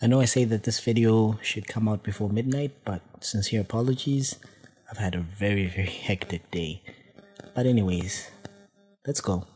I know I say that this video should come out before midnight, but sincere apologies. I've had a very hectic day. But anyways, let's go.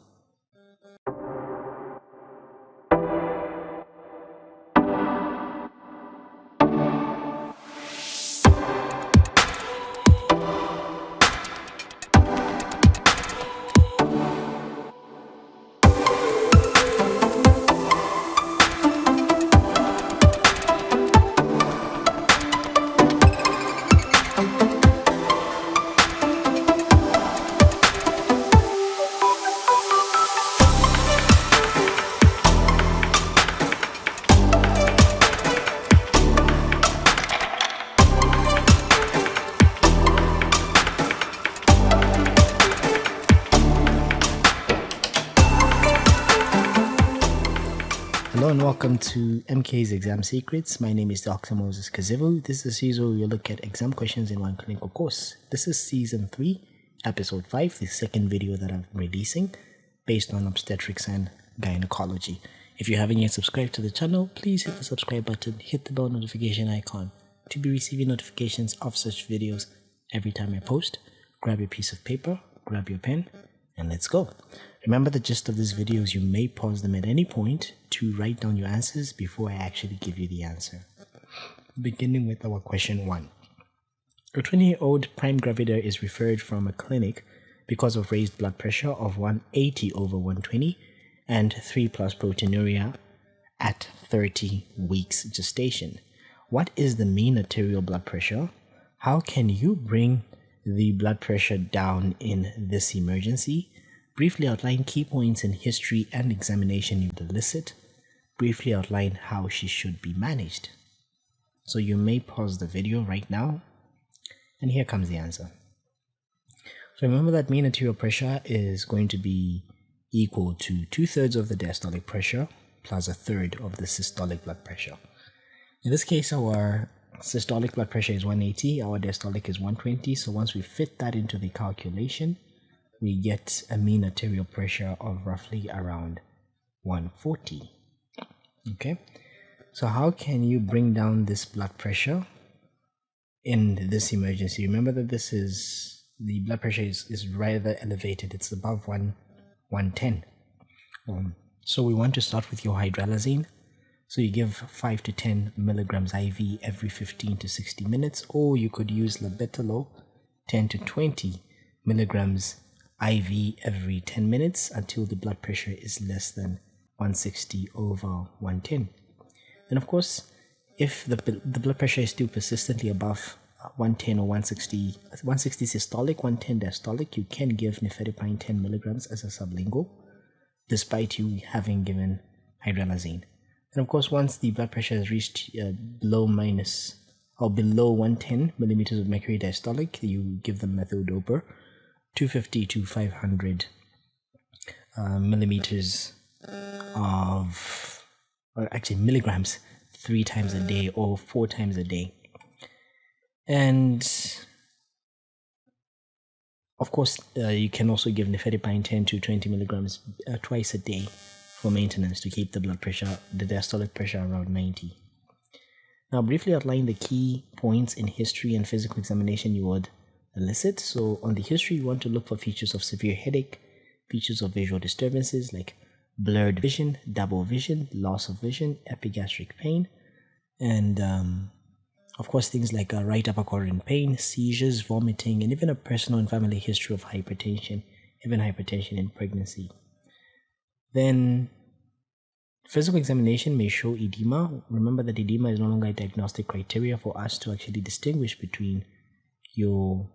Hello and welcome to MK's Exam Secrets. My name is Dr. Moses Kazivu. This is a series where we look at exam questions in one clinical course. This is season 3, episode 5, the second video that I'm releasing based on obstetrics and gynecology. If you haven't yet subscribed to the channel, please hit the subscribe button, hit the bell notification icon to be receiving notifications of such videos every time I post. Grab your piece of paper, grab your pen, and let's go. Remember, the gist of these videos, you may pause them at any point to write down your answers before I actually give you the answer. Beginning with our question 1. A 20-year-old prime gravida is referred from a clinic because of raised blood pressure of 180 over 120 and 3+ proteinuria at 30 weeks gestation. What is the mean arterial blood pressure? How can you bring the blood pressure down in this emergency? Briefly outline key points in history and examination you would elicit. Briefly outline how she should be managed. So you may pause the video right now, and here comes the answer. So remember that mean arterial pressure is going to be equal to 2/3 of the diastolic pressure plus 1/3 of the systolic blood pressure. In this case, our systolic blood pressure is 180, our diastolic is 120. So once we fit that into the calculation, we get a mean arterial pressure of roughly around 140. Okay, so how can you bring down this blood pressure in this emergency? Remember that the blood pressure is rather elevated. It's above 110. So we want to start with your hydralazine. So you give 5 to 10 milligrams IV every 15 to 60 minutes, or you could use labetalol 10 to 20 milligrams IV every 10 minutes until the blood pressure is less than 160 over 110. And of course, if the blood pressure is still persistently above 110 or 160 systolic, 110 diastolic, you can give nifedipine 10 milligrams as a sublingual, despite you having given hydralazine. And of course, once the blood pressure has reached below 110 millimeters of mercury diastolic, you give them methodopa, 250 to 500 millimeters of, or actually milligrams, 3 times a day or 4 times a day. And of course, you can also give nifedipine 10 to 20 milligrams twice a day for maintenance to keep the blood pressure, the diastolic pressure, around 90. Now, briefly outline the key points in history and physical examination you would elicit. So on the history, you want to look for features of severe headache, features of visual disturbances like blurred vision, double vision, loss of vision, epigastric pain, and of course things like right upper quadrant pain, seizures, vomiting, and even a personal and family history of hypertension, even hypertension in pregnancy. Then physical examination may show edema. Remember that edema is no longer a diagnostic criteria for us to actually distinguish between your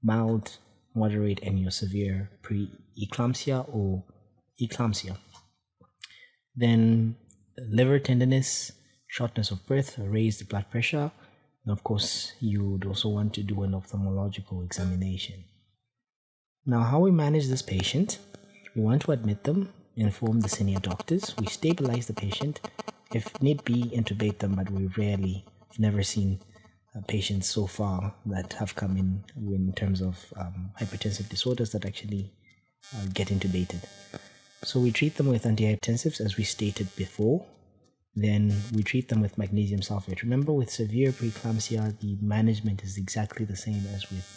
mild, moderate, and your severe pre-eclampsia or eclampsia. Then liver tenderness, shortness of breath, raised blood pressure, and of course you would also want to do an ophthalmological examination. Now, how we manage this patient: we want to admit them, inform the senior doctors, we stabilize the patient, if need be intubate them, but we never seen patients so far that have come in terms of hypertensive disorders that actually get intubated. So we treat them with antihypertensives as we stated before, then we treat them with magnesium sulfate. Remember, with severe preeclampsia, the management is exactly the same as with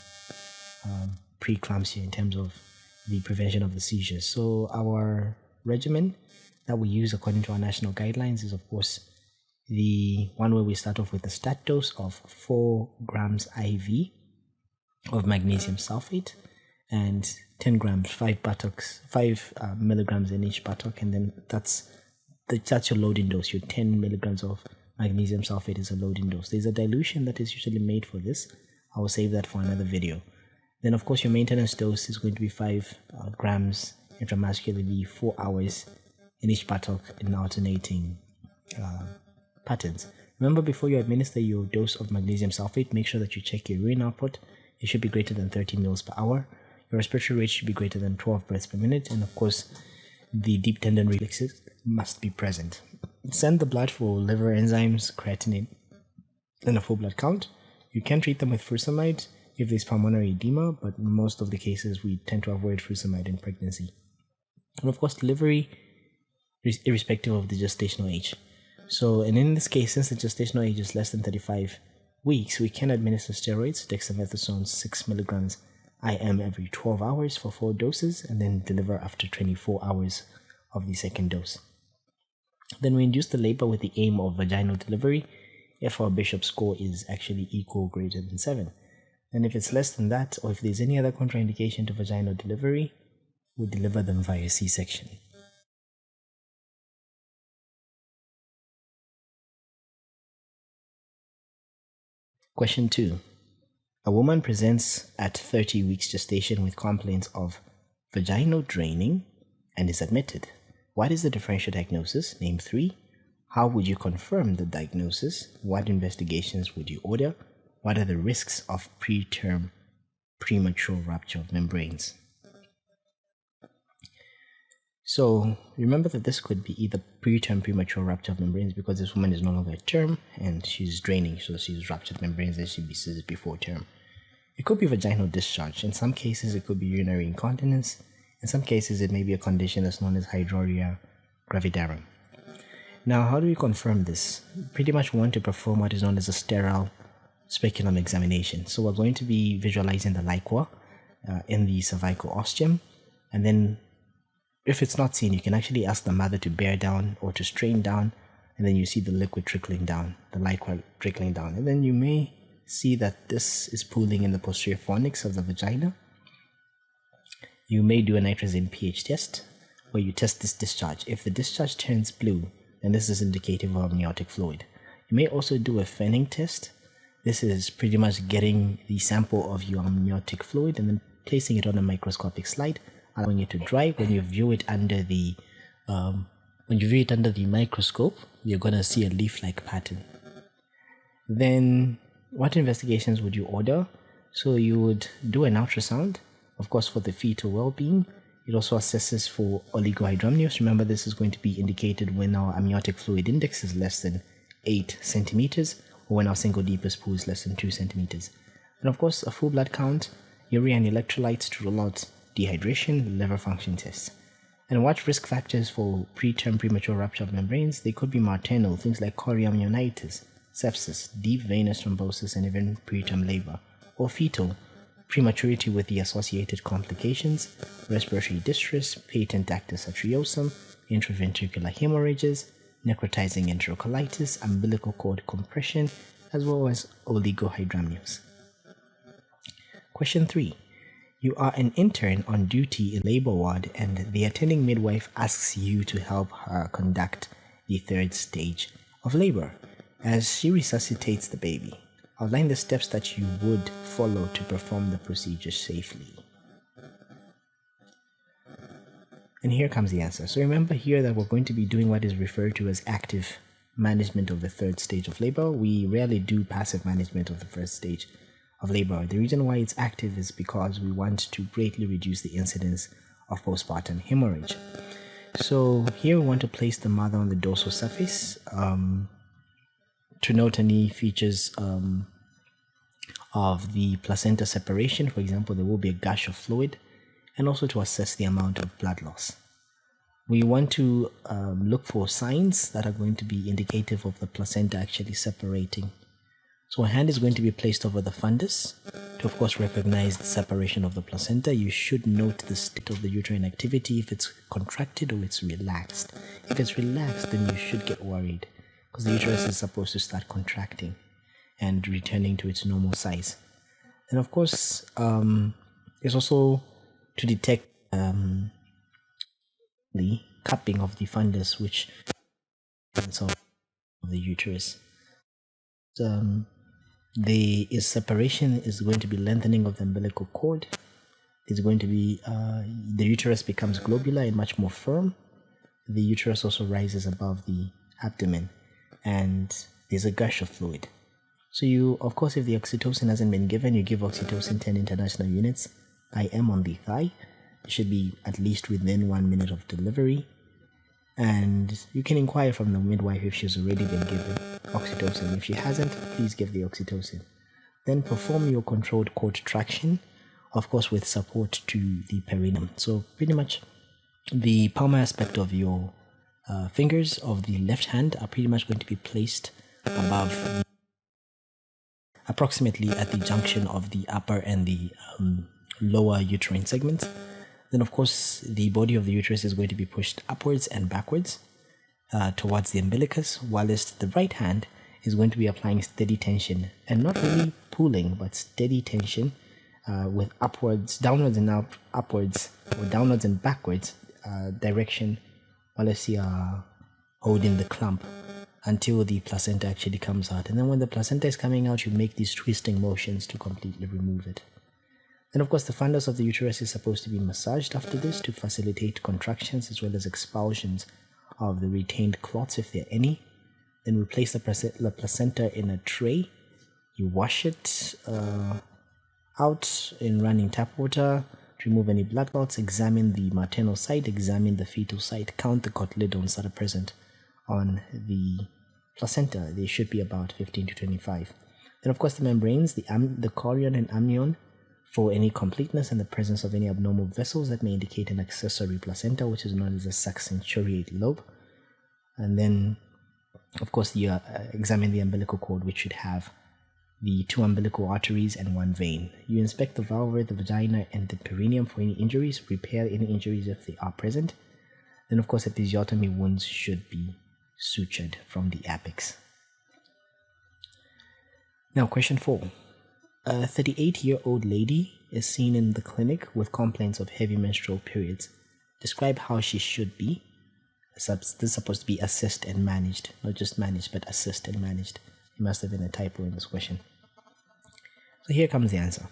preeclampsia in terms of the prevention of the seizures. So our regimen that we use according to our national guidelines is, of course, the one where we start off with a stat dose of 4 grams IV of magnesium sulfate and 10 grams, 5 milligrams in each buttock, and then that's your loading dose. Your 10 milligrams of magnesium sulfate is a loading dose. There's a dilution that is usually made for this. I will save that for another video. Then, of course, your maintenance dose is going to be 5 grams intramuscularly, 4 hours in each buttock in alternating patterns. Remember, before you administer your dose of magnesium sulfate, make sure that you check your urine output. It should be greater than 30 mils per hour. Your respiratory rate should be greater than 12 breaths per minute, and of course, the deep tendon reflexes must be present. Send the blood for liver enzymes, creatinine, and a full blood count. You can treat them with furosemide if there's pulmonary edema, but in most of the cases we tend to avoid furosemide in pregnancy. And of course, delivery is irrespective of the gestational age. So, and in this case, since the gestational age is less than 35 weeks, we can administer steroids, dexamethasone 6 milligrams IM every 12 hours for 4 doses, and then deliver after 24 hours of the second dose. Then we induce the labor with the aim of vaginal delivery if our Bishop score is actually equal or greater than 7. And if it's less than that, or if there's any other contraindication to vaginal delivery, we deliver them via C-section. Question 2. A woman presents at 30 weeks gestation with complaints of vaginal draining and is admitted. What is the differential diagnosis? Name 3. How would you confirm the diagnosis? What investigations would you order? What are the risks of preterm premature rupture of membranes? So remember that this could be either preterm premature rupture of membranes because this woman is no longer at term and she's draining, so she's ruptured membranes and she'd be seized before term. It could be vaginal discharge. In some cases, it could be urinary incontinence. In some cases, it may be a condition that's known as hydroria gravidarum. Now, how do we confirm this? Pretty much we want to perform what is known as a sterile speculum examination. So we're going to be visualizing the liquor in the cervical ostium, and then if it's not seen, you can actually ask the mother to bear down or to strain down, and then you see the liquid trickling down, the liquor trickling down, and then you may see that this is pooling in the posterior fornix of the vagina. You may do a nitrazine pH test where you test this discharge. If the discharge turns blue, then this is indicative of amniotic fluid. You may also do a fanning test. This is pretty much getting the sample of your amniotic fluid and then placing it on a microscopic slide, allowing it to dry. When you view it under the microscope, you're going to see a leaf-like pattern. Then what investigations would you order? So you would do an ultrasound, of course, for the fetal well-being. It also assesses for oligohydramnios. Remember, this is going to be indicated when our amniotic fluid index is less than 8 centimeters or when our single deepest pool is less than 2 centimeters. And of course, a full blood count, urea and electrolytes to rule out dehydration, liver function tests. And what risk factors for preterm premature rupture of membranes? They could be maternal, things like chorioamnionitis, sepsis, deep venous thrombosis, and even preterm labor, or fetal, prematurity with the associated complications, respiratory distress, patent actus atriosum, intraventricular hemorrhages, necrotizing enterocolitis, umbilical cord compression, as well as oligohydramnios. Question 3. You are an intern on duty in labor ward and the attending midwife asks you to help her conduct the 3rd stage of labor as she resuscitates the baby. Outline the steps that you would follow to perform the procedure safely. And here comes the answer. So remember here that we're going to be doing what is referred to as active management of the 3rd stage of labor. We rarely do passive management of the 1st stage of labor. The reason why it's active is because we want to greatly reduce the incidence of postpartum hemorrhage. So here we want to place the mother on the dorsal surface to note any features of the placenta separation. For example, there will be a gush of fluid, and also to assess the amount of blood loss. we want to look for signs that are going to be indicative of the placenta actually separating. So a hand is going to be placed over the fundus to, of course, recognize the separation of the placenta. You should note the state of the uterine activity, if it's contracted or it's relaxed. If it's relaxed, then you should get worried because the uterus is supposed to start contracting and returning to its normal size. And of course, it's also to detect the cupping of the fundus, which is of the uterus. The separation is going to be lengthening of the umbilical cord. It's going to be the uterus becomes globular and much more firm. The uterus also rises above the abdomen, and there's a gush of fluid. So you, of course, if the oxytocin hasn't been given, you give oxytocin 10 international units IM on the thigh. It should be at least within 1 minute of delivery. And you can inquire from the midwife if she's already been given oxytocin. If she hasn't, please give the oxytocin. Then perform your controlled cord traction, of course, with support to the perineum. So pretty much the palmar aspect of your fingers of the left hand are pretty much going to be placed above, approximately at the junction of the upper and the lower uterine segments. Then, of course, the body of the uterus is going to be pushed upwards and backwards towards the umbilicus, whilst the right hand is going to be applying steady tension, and not really pulling, but steady tension with downwards and upwards, or downwards and backwards direction, whilst you are holding the clump until the placenta actually comes out. And then when the placenta is coming out, you make these twisting motions to completely remove it. Then, of course, the fundus of the uterus is supposed to be massaged after this to facilitate contractions as well as expulsions of the retained clots, if there are any. Then we place the placenta in a tray. You wash it out in running tap water to remove any blood clots, examine the maternal side, examine the fetal side, count the cotyledons that are present on the placenta. They should be about 15 to 25. Then, of course, the membranes, the chorion and amnion, for any completeness and the presence of any abnormal vessels that may indicate an accessory placenta, which is known as a sac-centuriate lobe. And then, of course, you examine the umbilical cord, which should have the 2 umbilical arteries and 1 vein. You inspect the vulva, the vagina, and the perineum for any injuries, repair any injuries if they are present. Then, of course, episiotomy wounds should be sutured from the apex. Now, question 4. A 38-year-old lady is seen in the clinic with complaints of heavy menstrual periods. Describe how she should be. This is supposed to be assessed and managed, not just managed, but assessed and managed. There must have been a typo in this question. So here comes the answer.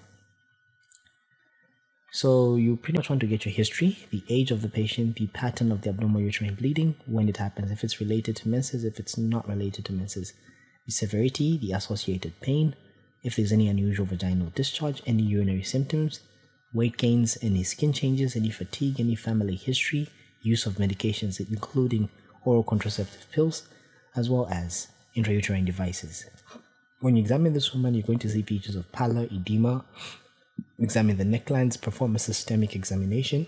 So you pretty much want to get your history, the age of the patient, the pattern of the abnormal uterine bleeding, when it happens, if it's related to menses, if it's not related to menses, the severity, the associated pain, if there's any unusual vaginal discharge, any urinary symptoms, weight gains, any skin changes, any fatigue, any family history, use of medications including oral contraceptive pills, as well as intrauterine devices. When you examine this woman, you're going to see features of pallor, edema. Examine the necklines, perform a systemic examination.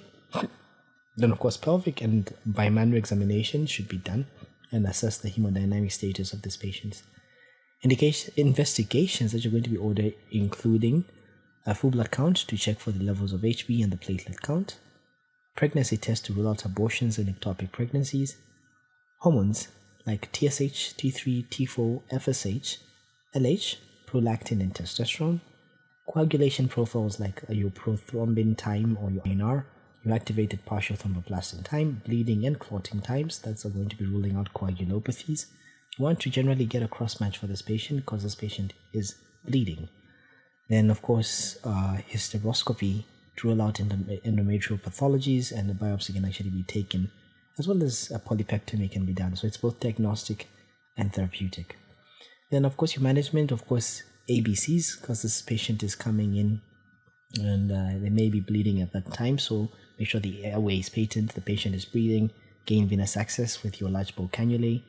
Then, of course, pelvic and bimanual examination should be done and assess the hemodynamic status of this patient. Investigations that you're going to be ordered, including a full blood count to check for the levels of HB and the platelet count, pregnancy test to rule out abortions and ectopic pregnancies, hormones like TSH, T3, T4, FSH, LH, prolactin and testosterone, coagulation profiles like your prothrombin time or your INR, your activated partial thromboplastin time, bleeding and clotting times. That's going to be ruling out coagulopathies. You want to generally get a cross match for this patient because this patient is bleeding. Then, of course, hysteroscopy to rule out endometrial pathologies, and a biopsy can actually be taken, as well as a polypectomy can be done. So it's both diagnostic and therapeutic. Then, of course, your management, of course, ABCs, because this patient is coming in and they may be bleeding at that time. So make sure the airway is patent, the patient is breathing, gain venous access with your large bore cannulae.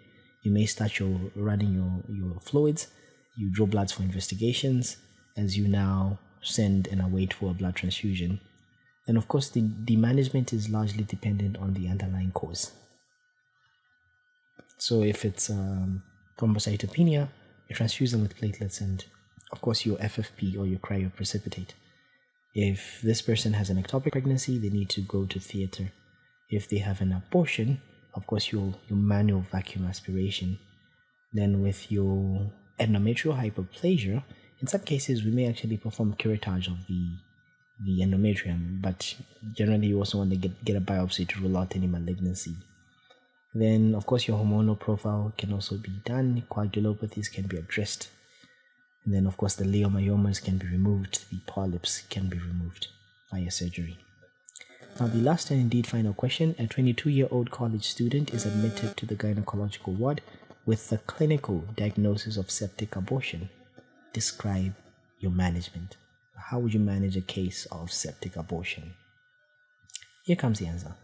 You may start running your fluids. You draw bloods for investigations as you now send and await for a blood transfusion. And of course, the management is largely dependent on the underlying cause. So if it's thrombocytopenia, you transfuse them with platelets and, of course, your FFP or your cryoprecipitate. If this person has an ectopic pregnancy, they need to go to theater. If they have an abortion, of course, your manual vacuum aspiration. Then with your endometrial hyperplasia, in some cases, we may actually perform curettage of the endometrium, but generally you also want to get a biopsy to rule out any malignancy. Then, of course, your hormonal profile can also be done. Coagulopathies can be addressed. And then, of course, the leiomyomas can be removed. The polyps can be removed via surgery. Now, the last and indeed final question. A 22-year-old college student is admitted to the gynecological ward with the clinical diagnosis of septic abortion. Describe your management. How would you manage a case of septic abortion? Here comes the answer.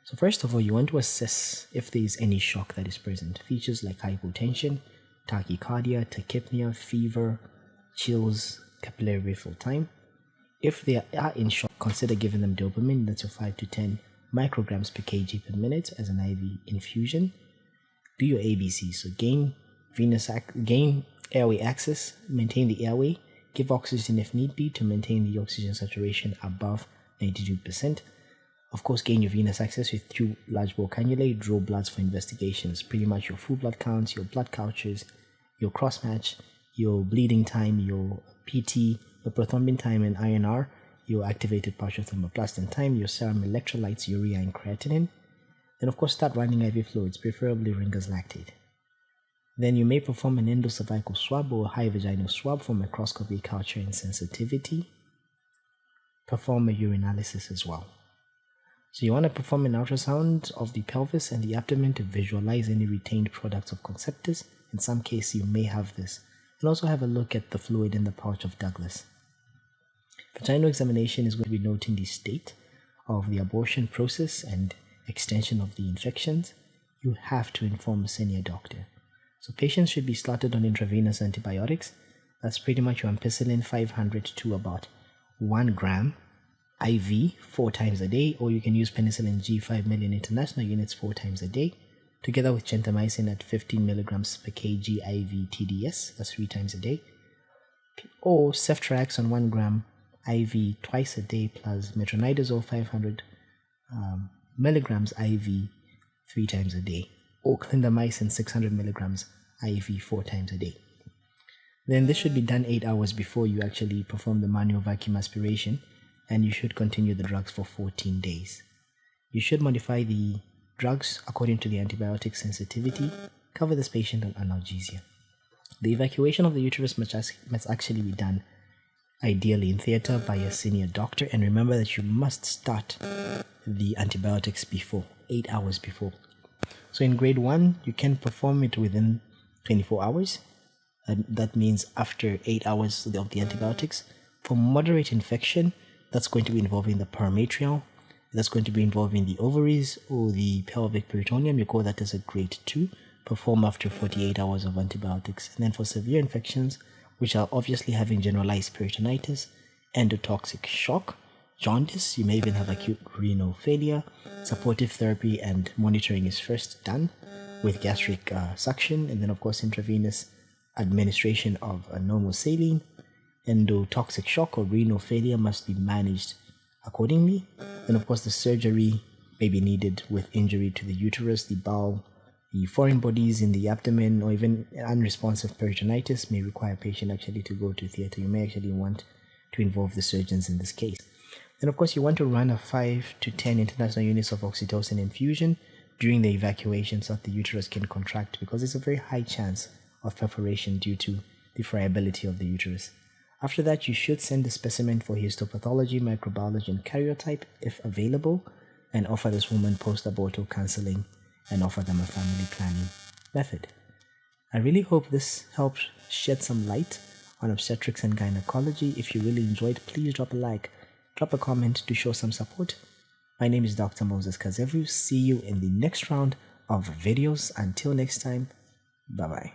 So first of all, you want to assess if there is any shock that is present. Features like hypotension, tachycardia, tachypnea, fever, chills, capillary refill time. If they are in shock, consider giving them dopamine. That's your 5 to 10 micrograms per kg per minute as an IV infusion. Do your ABC. So gain airway access, maintain the airway, give oxygen if need be to maintain the oxygen saturation above 92%. Of course, gain your venous access with 2 large bore cannulae, draw bloods for investigations. Pretty much your full blood counts, your blood cultures, your cross match, your bleeding time, your PT, your prothrombin time and INR, your activated partial thermoplastin time, your serum electrolytes, urea and creatinine. Then of course start running IV fluids, preferably Ringer's lactate. Then you may perform an endocervical swab or high vaginal swab for microscopy, culture and sensitivity. Perform a urinalysis as well. So you want to perform an ultrasound of the pelvis and the abdomen to visualize any retained products of conceptus. In some cases, you may have this. And also have a look at the fluid in the pouch of Douglas. Vaginal examination is going to be noting the state of the abortion process and extension of the infections. You have to inform a senior doctor. So patients should be started on intravenous antibiotics. That's pretty much your ampicillin 500 to about 1 gram IV 4 times a day, or you can use penicillin G 5 million international units 4 times a day, together with gentamicin at 15 milligrams per kg IV TDS, that's 3 times a day, or ceftriaxone 1 gram IV twice a day plus metronidazole 500 milligrams IV 3 times a day, or clindamycin 600 milligrams IV 4 times a day. Then this should be done 8 hours before you actually perform the manual vacuum aspiration, and you should continue the drugs for 14 days. You should modify the drugs according to the antibiotic sensitivity. Cover this patient on analgesia. The evacuation of the uterus must actually be done ideally in theater by a senior doctor, and remember that you must start the antibiotics before, 8 hours before. So in grade 1, you can perform it within 24 hours. That means after 8 hours of the antibiotics. For moderate infection, that's going to be involving the parametrium, that's going to be involving the ovaries or the pelvic peritoneum. You call that as a grade 2. Perform after 48 hours of antibiotics. And then for severe infections, which are obviously having generalized peritonitis, endotoxic shock, jaundice, you may even have acute renal failure, supportive therapy and monitoring is first done with gastric suction, and then of course intravenous administration of a normal saline. Endotoxic shock or renal failure must be managed accordingly. Then of course the surgery may be needed with injury to the uterus, the bowel, the foreign bodies in the abdomen, or even unresponsive peritonitis may require a patient actually to go to theater. You may actually want to involve the surgeons in this case. Then of course you want to run a 5 to 10 international units of oxytocin infusion during the evacuation so that the uterus can contract, because there's a very high chance of perforation due to the friability of the uterus. After that, you should send the specimen for histopathology, microbiology, and karyotype if available, and offer this woman post-abortal counseling and offer them a family planning method. I really hope this helped shed some light on obstetrics and gynecology. If you really enjoyed, please drop a like, drop a comment to show some support. My name is Dr. Moses Kazevu. See you in the next round of videos. Until next time, bye-bye.